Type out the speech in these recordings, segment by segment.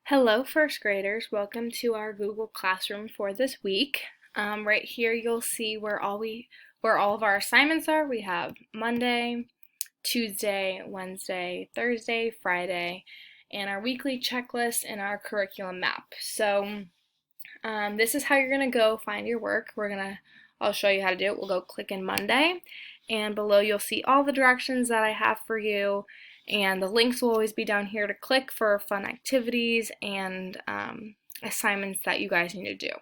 Hello, first graders. Welcome to our Google Classroom for this week. Right here, you'll see where all of our assignments are. We have Monday, Tuesday, Wednesday, Thursday, Friday, and our weekly checklist and our curriculum map. So this is how you're gonna go find your work. I'll show you how to do it. We'll go click in Monday, and below you'll see all the directions that I have for you. And the links will always be down here to click for fun activities and assignments that you guys need to do.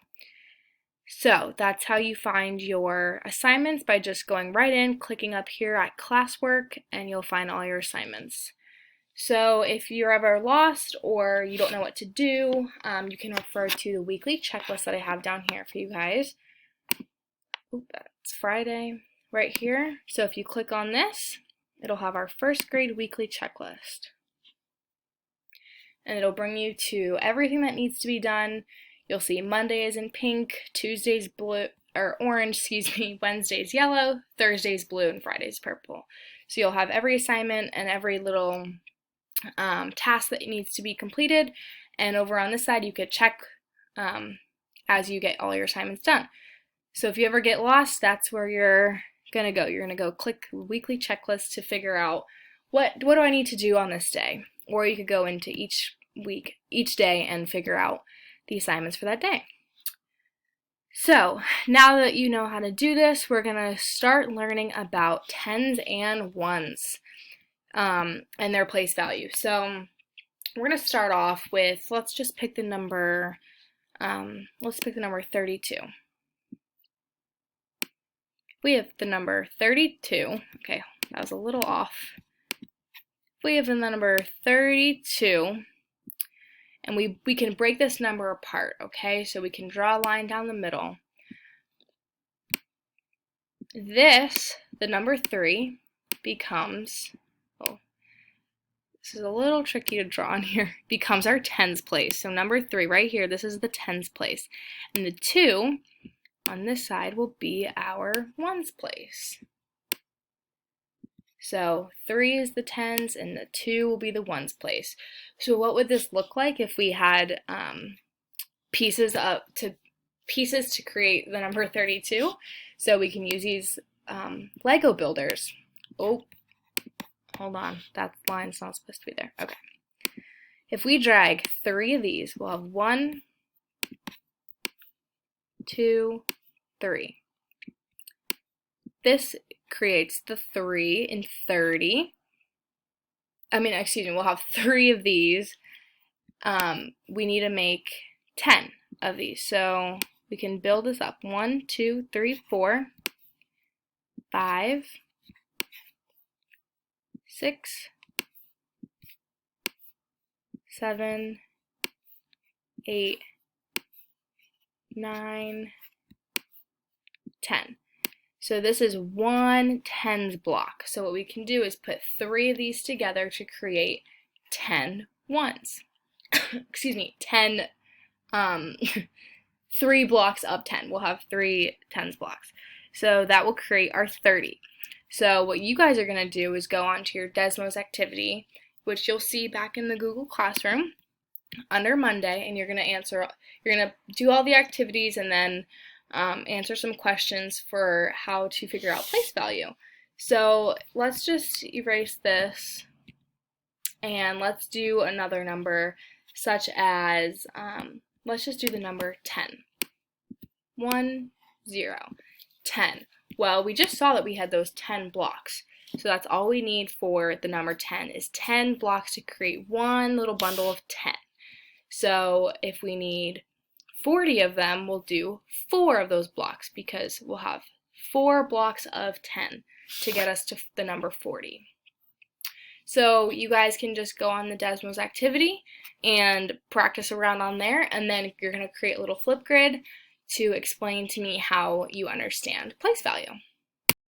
So that's how you find your assignments, by just going right in, clicking up here at classwork, and you'll find all your assignments. So if you're ever lost or you don't know what to do, you can refer to the weekly checklist that I have down here for you guys. Oop, that's Friday right here. So if you click on this, it'll have our first grade weekly checklist. And it'll bring you to everything that needs to be done. You'll see Monday is in pink, Tuesday's blue, or orange, Wednesday's yellow, Thursday's blue, and Friday's purple. So you'll have every assignment and every little task that needs to be completed. And over on this side, you could check as you get all your assignments done. So if you ever get lost, that's where you're gonna go. You're gonna go click weekly checklist to figure out what do I need to do on this day, or you could go into each day and figure out the assignments for that day. So now that you know how to do this, we're gonna start learning about tens and ones and their place value. So we're gonna start off with, let's just pick the number 32. We have the number 32, okay, that was a little off. We have the number 32, and we can break this number apart, okay? So we can draw a line down the middle. This, the number 3, becomes, this is a little tricky to draw on here, becomes our tens place. So number 3 right here, this is the tens place. And the 2 on this side will be our ones place. So 3 is the tens and the 2 will be the ones place. So what would this look like if we had pieces to create the number 32? So we can use these Lego builders. Oh, hold on, that line's not supposed to be there. Okay. If we drag 3 of these, we'll have 1, 2, 3. This creates the 3 in 30. We'll have 3 of these. We need to make 10 of these. So we can build this up. 1, 2, 3, 4, 5, 6, 7, 8, 9, 10. So this is one tens block. So what we can do is put 3 of these together to create 10 ones. 10, 3 blocks of 10. We'll have 3 tens blocks. So that will create our 30. So what you guys are gonna do is go onto your Desmos activity, which you'll see back in the Google Classroom under Monday, and you're gonna do all the activities and then answer some questions for how to figure out place value. So let's just erase this and let's do another number, such as, let's just do the number 10. 1, 0, 10. Well, we just saw that we had those 10 blocks. So that's all we need for the number 10 is 10 blocks to create one little bundle of 10. So if we need 40 of them, we'll do 4 of those blocks, because we'll have 4 blocks of 10 to get us to the number 40. So you guys can just go on the Desmos activity and practice around on there, and then you're going to create a little flip grid to explain to me how you understand place value.